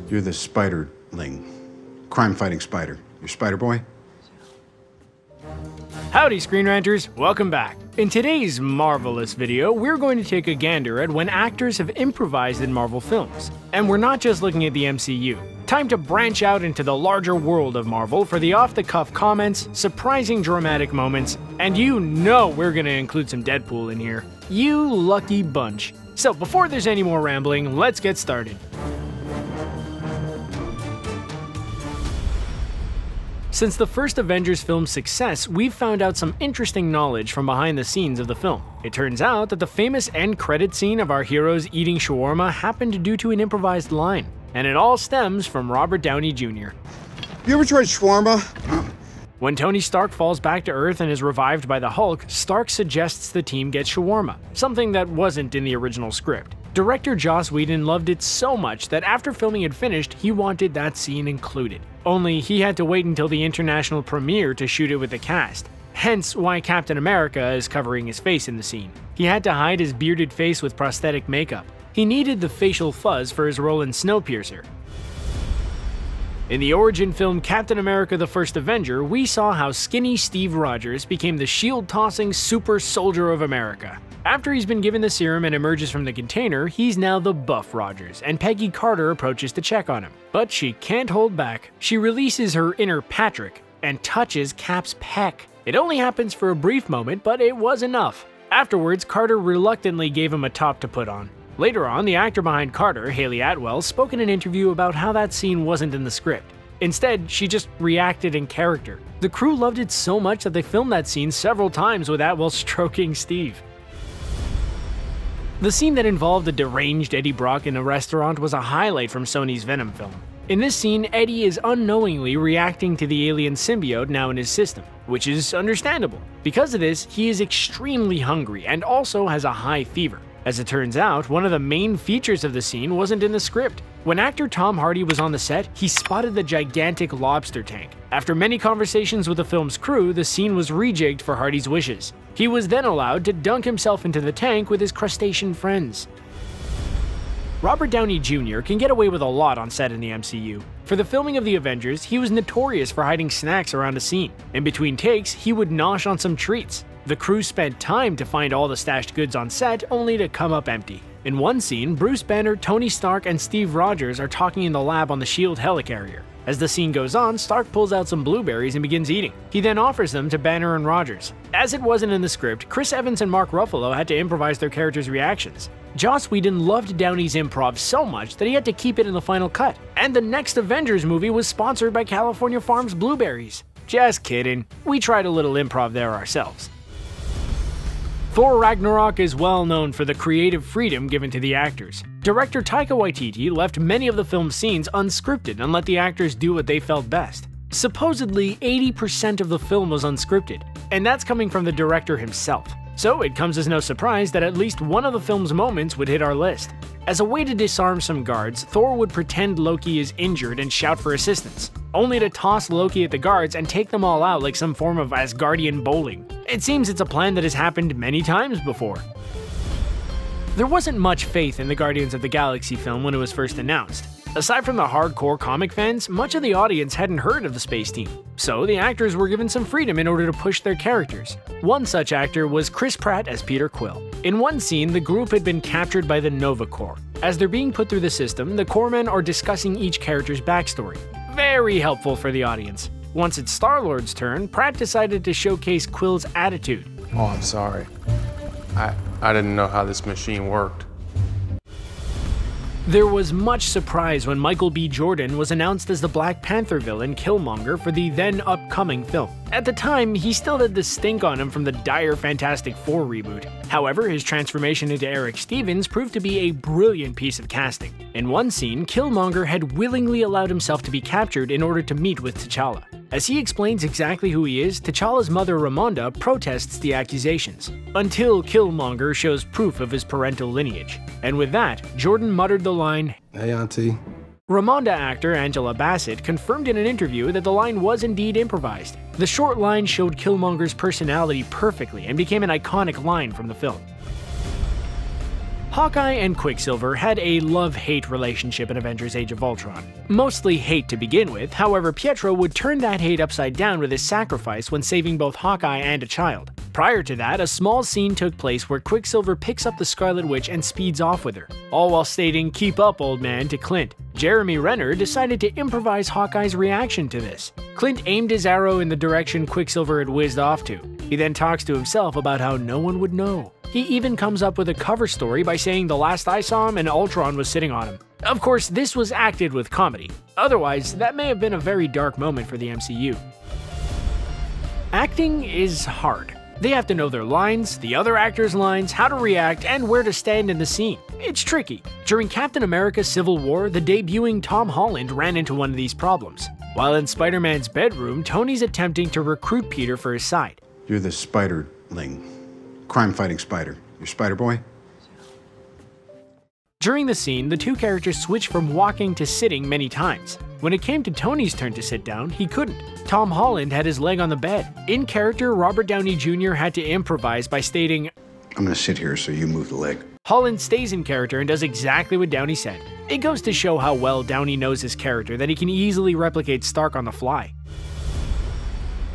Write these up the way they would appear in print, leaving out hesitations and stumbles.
You're the Spiderling. Crime-fighting spider. You're Spider Boy? Howdy, Screen Ranters! Welcome back. In today's marvelous video, we're going to take a gander at when actors have improvised in Marvel films. And we're not just looking at the MCU. Time to branch out into the larger world of Marvel for the off-the-cuff comments, surprising dramatic moments, and you know we're gonna include some Deadpool in here. You lucky bunch. So before there's any more rambling, let's get started. Since the first Avengers film's success, we've found out some interesting knowledge from behind the scenes of the film. It turns out that the famous end credit scene of our heroes eating shawarma happened due to an improvised line. And it all stems from Robert Downey Jr. You ever tried shawarma? When Tony Stark falls back to Earth and is revived by the Hulk, Stark suggests the team get shawarma, something that wasn't in the original script. Director Joss Whedon loved it so much that after filming had finished, he wanted that scene included. Only he had to wait until the international premiere to shoot it with the cast. Hence why Captain America is covering his face in the scene. He had to hide his bearded face with prosthetic makeup. He needed the facial fuzz for his role in Snowpiercer. In the origin film Captain America: The First Avenger, we saw how skinny Steve Rogers became the shield-tossing super soldier of America. After he's been given the serum and emerges from the container, he's now the buff Rogers, and Peggy Carter approaches to check on him. But she can't hold back. She releases her inner Patrick and touches Cap's peck. It only happens for a brief moment, but it was enough. Afterwards, Carter reluctantly gave him a top to put on. Later on, the actor behind Carter, Haley Atwell, spoke in an interview about how that scene wasn't in the script. Instead, she just reacted in character. The crew loved it so much that they filmed that scene several times with Atwell stroking Steve. The scene that involved a deranged Eddie Brock in a restaurant was a highlight from Sony's Venom film. In this scene, Eddie is unknowingly reacting to the alien symbiote now in his system, which is understandable. Because of this, he is extremely hungry and also has a high fever. As it turns out, one of the main features of the scene wasn't in the script. When actor Tom Hardy was on the set, he spotted the gigantic lobster tank. After many conversations with the film's crew, the scene was rejigged for Hardy's wishes. He was then allowed to dunk himself into the tank with his crustacean friends. Robert Downey Jr. can get away with a lot on set in the MCU. For the filming of the Avengers, he was notorious for hiding snacks around a scene. In between takes, he would nosh on some treats. The crew spent time to find all the stashed goods on set, only to come up empty. In one scene, Bruce Banner, Tony Stark, and Steve Rogers are talking in the lab on the SHIELD helicarrier. As the scene goes on, Stark pulls out some blueberries and begins eating. He then offers them to Banner and Rogers. As it wasn't in the script, Chris Evans and Mark Ruffalo had to improvise their characters' reactions. Joss Whedon loved Downey's improv so much that he had to keep it in the final cut. And the next Avengers movie was sponsored by California Farms Blueberries. Just kidding, we tried a little improv there ourselves. Thor Ragnarok is well known for the creative freedom given to the actors. Director Taika Waititi left many of the film's scenes unscripted and let the actors do what they felt best. Supposedly, 80% of the film was unscripted, and that's coming from the director himself. So it comes as no surprise that at least one of the film's moments would hit our list. As a way to disarm some guards, Thor would pretend Loki is injured and shout for assistance, only to toss Loki at the guards and take them all out like some form of Asgardian bowling. It seems it's a plan that has happened many times before. There wasn't much faith in the Guardians of the Galaxy film when it was first announced. Aside from the hardcore comic fans, much of the audience hadn't heard of the space team, so the actors were given some freedom in order to push their characters. One such actor was Chris Pratt as Peter Quill. In one scene, the group had been captured by the Nova Corps. As they're being put through the system, the Corpsmen are discussing each character's backstory. Very helpful for the audience. Once it's Star-Lord's turn, Pratt decided to showcase Quill's attitude. Oh, I'm sorry. I didn't know how this machine worked. There was much surprise when Michael B. Jordan was announced as the Black Panther villain Killmonger for the then upcoming film. At the time, he still had the stink on him from the dire Fantastic Four reboot. However, his transformation into Eric Stevens proved to be a brilliant piece of casting. In one scene, Killmonger had willingly allowed himself to be captured in order to meet with T'Challa. As he explains exactly who he is, T'Challa's mother Ramonda protests the accusations, until Killmonger shows proof of his parental lineage. And with that, Jordan muttered the line, "Hey, Auntie." Ramonda actor Angela Bassett confirmed in an interview that the line was indeed improvised. The short line showed Killmonger's personality perfectly and became an iconic line from the film. Hawkeye and Quicksilver had a love-hate relationship in Avengers Age of Ultron. Mostly hate to begin with, however Pietro would turn that hate upside down with his sacrifice when saving both Hawkeye and a child. Prior to that, a small scene took place where Quicksilver picks up the Scarlet Witch and speeds off with her, all while stating "keep up, old man" to Clint. Jeremy Renner decided to improvise Hawkeye's reaction to this. Clint aimed his arrow in the direction Quicksilver had whizzed off to. He then talks to himself about how no one would know. He even comes up with a cover story by saying the last I saw him and Ultron was sitting on him. Of course, this was acted with comedy. Otherwise, that may have been a very dark moment for the MCU. Acting is hard. They have to know their lines, the other actors' lines, how to react, and where to stand in the scene. It's tricky. During Captain America: Civil War, the debuting Tom Holland ran into one of these problems. While in Spider-Man's bedroom, Tony's attempting to recruit Peter for his side. You're the Spiderling. Crime-fighting spider. You're Spider-Boy? During the scene, the two characters switched from walking to sitting many times. When it came to Tony's turn to sit down, he couldn't. Tom Holland had his leg on the bed. In character, Robert Downey Jr. had to improvise by stating, "I'm gonna sit here so you move the leg." Holland stays in character and does exactly what Downey said. It goes to show how well Downey knows his character that he can easily replicate Stark on the fly.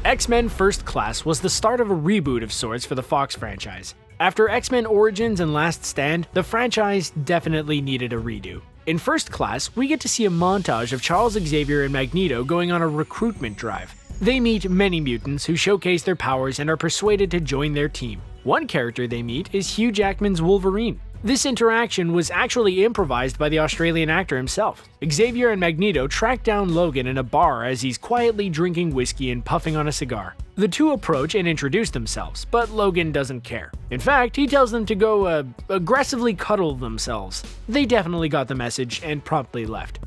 X-Men First Class was the start of a reboot of sorts for the Fox franchise. After X-Men Origins and Last Stand, the franchise definitely needed a redo. In First Class, we get to see a montage of Charles Xavier and Magneto going on a recruitment drive. They meet many mutants who showcase their powers and are persuaded to join their team. One character they meet is Hugh Jackman's Wolverine. This interaction was actually improvised by the Australian actor himself. Xavier and Magneto track down Logan in a bar as he's quietly drinking whiskey and puffing on a cigar. The two approach and introduce themselves, but Logan doesn't care. In fact, he tells them to go aggressively cuddle themselves. They definitely got the message and promptly left.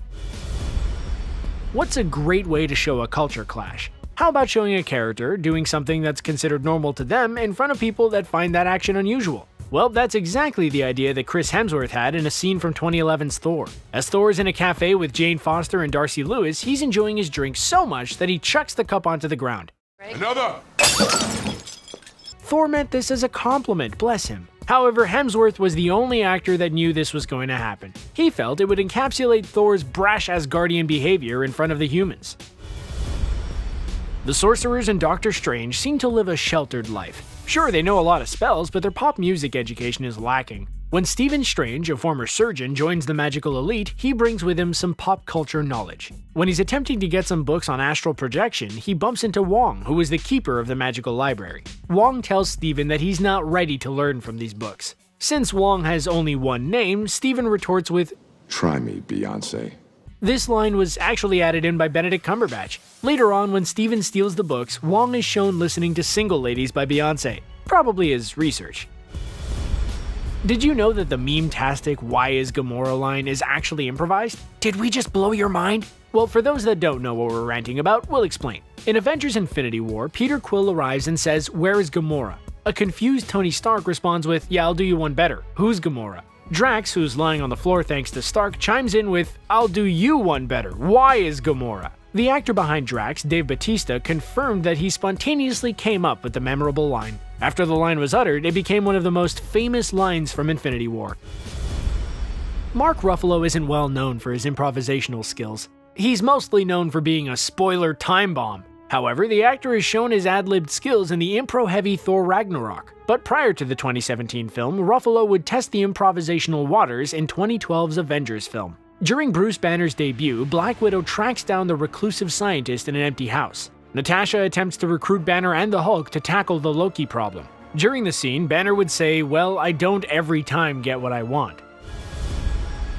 What's a great way to show a culture clash? How about showing a character doing something that's considered normal to them in front of people that find that action unusual? Well, that's exactly the idea that Chris Hemsworth had in a scene from 2011's Thor. As Thor is in a cafe with Jane Foster and Darcy Lewis, he's enjoying his drink so much that he chucks the cup onto the ground. Another! Thor meant this as a compliment, bless him. However, Hemsworth was the only actor that knew this was going to happen. He felt it would encapsulate Thor's brash Asgardian behavior in front of the humans. The sorcerers in Doctor Strange seem to live a sheltered life. Sure, they know a lot of spells, but their pop music education is lacking. When Stephen Strange, a former surgeon, joins the magical elite, he brings with him some pop culture knowledge. When he's attempting to get some books on astral projection, he bumps into Wong, who is the keeper of the magical library. Wong tells Stephen that he's not ready to learn from these books. Since Wong has only one name, Stephen retorts with, "Try me, Beyonce." This line was actually added in by Benedict Cumberbatch. Later on, when Steven steals the books, Wong is shown listening to Single Ladies by Beyonce, probably as research. Did you know that the meme-tastic "Why is Gamora" line is actually improvised? Did we just blow your mind? Well, for those that don't know what we're ranting about, we'll explain. In Avengers Infinity War, Peter Quill arrives and says, "Where is Gamora?" A confused Tony Stark responds with, "Yeah, I'll do you one better. Who's Gamora?" Drax, who's lying on the floor thanks to Stark, chimes in with, "I'll do you one better. Why is Gamora?" The actor behind Drax, Dave Bautista, confirmed that he spontaneously came up with the memorable line. After the line was uttered, it became one of the most famous lines from Infinity War. Mark Ruffalo isn't well known for his improvisational skills. He's mostly known for being a spoiler time bomb. However, the actor has shown his ad-libbed skills in the impro-heavy Thor Ragnarok. But prior to the 2017 film, Ruffalo would test the improvisational waters in 2012's Avengers film. During Bruce Banner's debut, Black Widow tracks down the reclusive scientist in an empty house. Natasha attempts to recruit Banner and the Hulk to tackle the Loki problem. During the scene, Banner would say, "Well, I don't every time get what I want."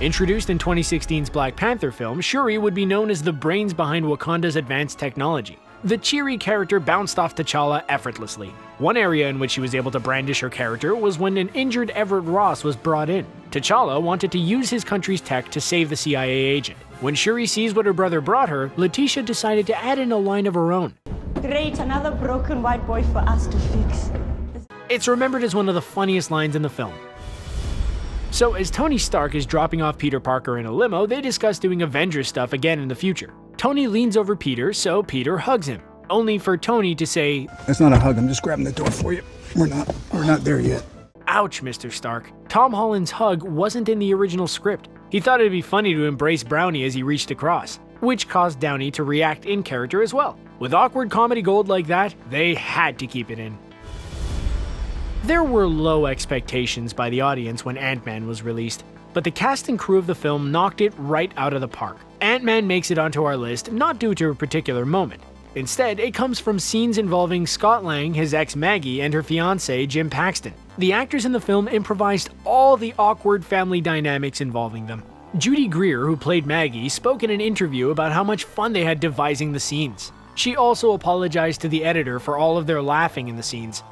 Introduced in 2016's Black Panther film, Shuri would be known as the brains behind Wakanda's advanced technology. The cheery character bounced off T'Challa effortlessly. One area in which she was able to brandish her character was when an injured Everett Ross was brought in. T'Challa wanted to use his country's tech to save the CIA agent. When Shuri sees what her brother brought her, Letitia decided to add in a line of her own. "Great, another broken white boy for us to fix." It's remembered as one of the funniest lines in the film. So as Tony Stark is dropping off Peter Parker in a limo, they discuss doing Avengers stuff again in the future. Tony leans over Peter, so Peter hugs him, only for Tony to say, That's not a hug, I'm just grabbing the door for you. We're not there yet. ouch, Mr. Stark. Tom Holland's hug wasn't in the original script. He thought it'd be funny to embrace Brownie as he reached across, which caused Downey to react in character as well. With awkward comedy gold like that, they had to keep it in. There were low expectations by the audience when Ant-Man was released, but the cast and crew of the film knocked it right out of the park. Ant-Man makes it onto our list not due to a particular moment. Instead, it comes from scenes involving Scott Lang, his ex Maggie, and her fiancé Jim Paxton. The actors in the film improvised all the awkward family dynamics involving them. Judy Greer, who played Maggie, spoke in an interview about how much fun they had devising the scenes. She also apologized to the editor for all of their laughing in the scenes.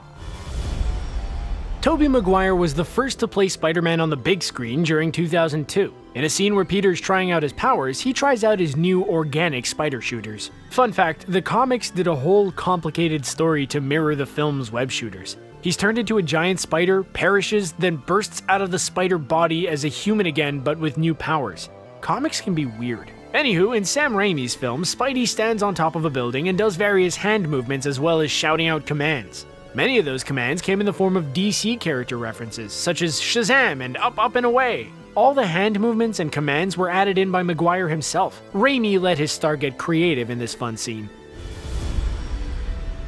Tobey Maguire was the first to play Spider-Man on the big screen during 2002. In a scene where Peter's trying out his powers, he tries out his new organic spider shooters. Fun fact, the comics did a whole complicated story to mirror the film's web shooters. He's turned into a giant spider, perishes, then bursts out of the spider body as a human again but with new powers. Comics can be weird. Anywho, in Sam Raimi's film, Spidey stands on top of a building and does various hand movements as well as shouting out commands. Many of those commands came in the form of DC character references, such as Shazam and Up, Up, and Away. All the hand movements and commands were added in by Maguire himself. Raimi let his star get creative in this fun scene.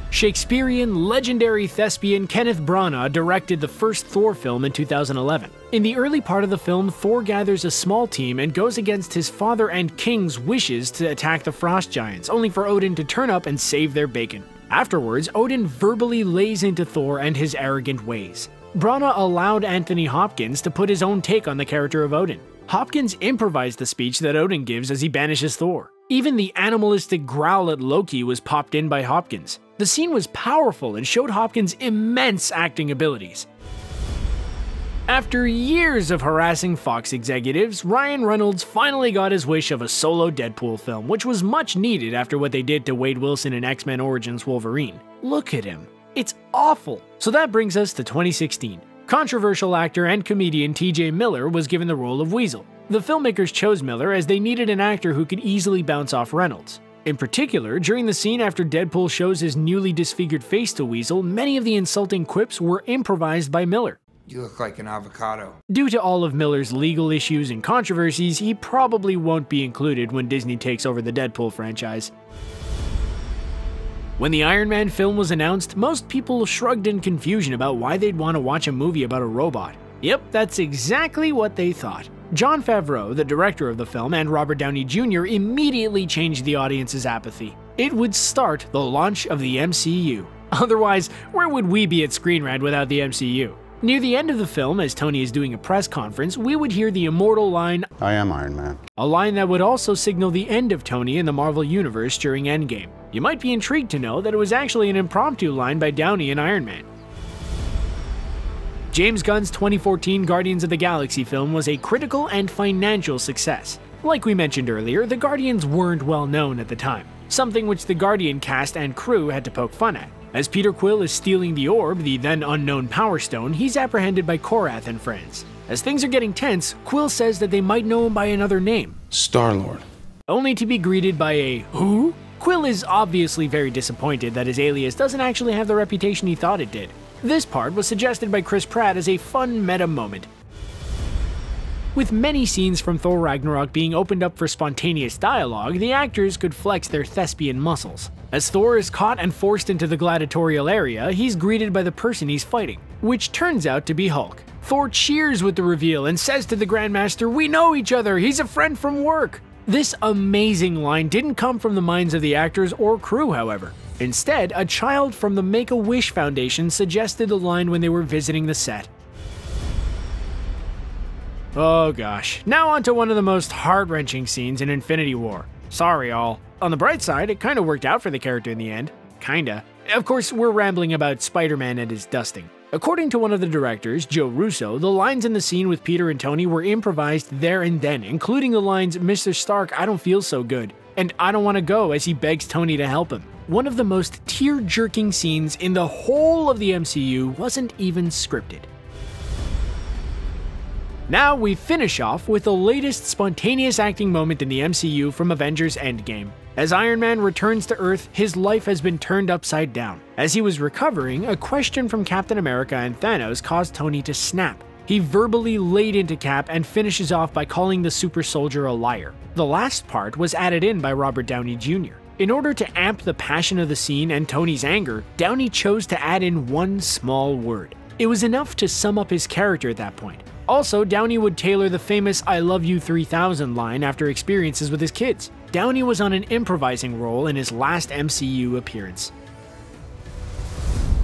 Shakespearean legendary thespian Kenneth Branagh directed the first Thor film in 2011. In the early part of the film, Thor gathers a small team and goes against his father and king's wishes to attack the Frost Giants, only for Odin to turn up and save their bacon. Afterwards, Odin verbally lays into Thor and his arrogant ways. Branagh allowed Anthony Hopkins to put his own take on the character of Odin. Hopkins improvised the speech that Odin gives as he banishes Thor. Even the animalistic growl at Loki was popped in by Hopkins. The scene was powerful and showed Hopkins' immense acting abilities. After years of harassing Fox executives, Ryan Reynolds finally got his wish of a solo Deadpool film, which was much needed after what they did to Wade Wilson in X-Men Origins Wolverine. Look at him. It's awful. So that brings us to 2016. Controversial actor and comedian TJ Miller was given the role of Weasel. The filmmakers chose Miller as they needed an actor who could easily bounce off Reynolds. In particular, during the scene after Deadpool shows his newly disfigured face to Weasel, many of the insulting quips were improvised by Miller. You look like an avocado. Due to all of Miller's legal issues and controversies, he probably won't be included when Disney takes over the Deadpool franchise. When the Ironman film was announced, most people shrugged in confusion about why they'd want to watch a movie about a robot. Yep, that's exactly what they thought. Jon Favreau, the director of the film, and Robert Downey Jr. immediately changed the audience's apathy. It would start the launch of the MCU. Otherwise, where would we be at Screen Rant without the MCU? Near the end of the film, as Tony is doing a press conference, we would hear the immortal line, I am Iron Man. A line that would also signal the end of Tony in the Marvel Universe during Endgame. You might be intrigued to know that it was actually an impromptu line by Downey in Iron Man. James Gunn's 2014 Guardians of the Galaxy film was a critical and financial success. Like we mentioned earlier, the Guardians weren't well known at the time, something which the Guardian cast and crew had to poke fun at. As Peter Quill is stealing the orb, the then unknown Power Stone, he's apprehended by Korath and friends. As things are getting tense, Quill says that they might know him by another name, Star-Lord. only to be greeted by a "Who?" Quill is obviously very disappointed that his alias doesn't actually have the reputation he thought it did. This part was suggested by Chris Pratt as a fun meta moment. With many scenes from Thor Ragnarok being opened up for spontaneous dialogue, the actors could flex their thespian muscles. As Thor is caught and forced into the gladiatorial area, he's greeted by the person he's fighting, which turns out to be Hulk. Thor cheers with the reveal and says to the Grandmaster, "We know each other, he's a friend from work." This amazing line didn't come from the minds of the actors or crew, however. Instead, a child from the Make-A-Wish Foundation suggested the line when they were visiting the set. Oh gosh, now on to one of the most heart-wrenching scenes in Infinity War. Sorry all. On the bright side, it kinda worked out for the character in the end. Kinda. Of course, we're rambling about Spider-Man and his dusting. According to one of the directors, Joe Russo, the lines in the scene with Peter and Tony were improvised there and then, including the lines, "Mr. Stark, I don't feel so good," and "I don't want to go," as he begs Tony to help him. One of the most tear-jerking scenes in the whole of the MCU wasn't even scripted. Now we finish off with the latest spontaneous acting moment in the MCU from Avengers Endgame. As Iron Man returns to Earth, his life has been turned upside down. As he was recovering, a question from Captain America and Thanos caused Tony to snap. He verbally laid into Cap and finishes off by calling the super soldier a liar. The last part was added in by Robert Downey Jr. In order to amp the passion of the scene and Tony's anger, Downey chose to add in one small word. It was enough to sum up his character at that point. Also, Downey would tailor the famous "I love you 3000" line after experiences with his kids. Downey was on an improvising role in his last MCU appearance.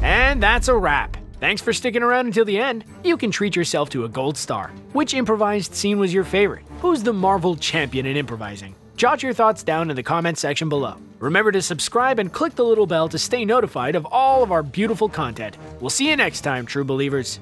And that's a wrap. Thanks for sticking around until the end. You can treat yourself to a gold star. Which improvised scene was your favorite? Who's the Marvel champion in improvising? Jot your thoughts down in the comments section below. Remember to subscribe and click the little bell to stay notified of all of our beautiful content. We'll see you next time, true believers.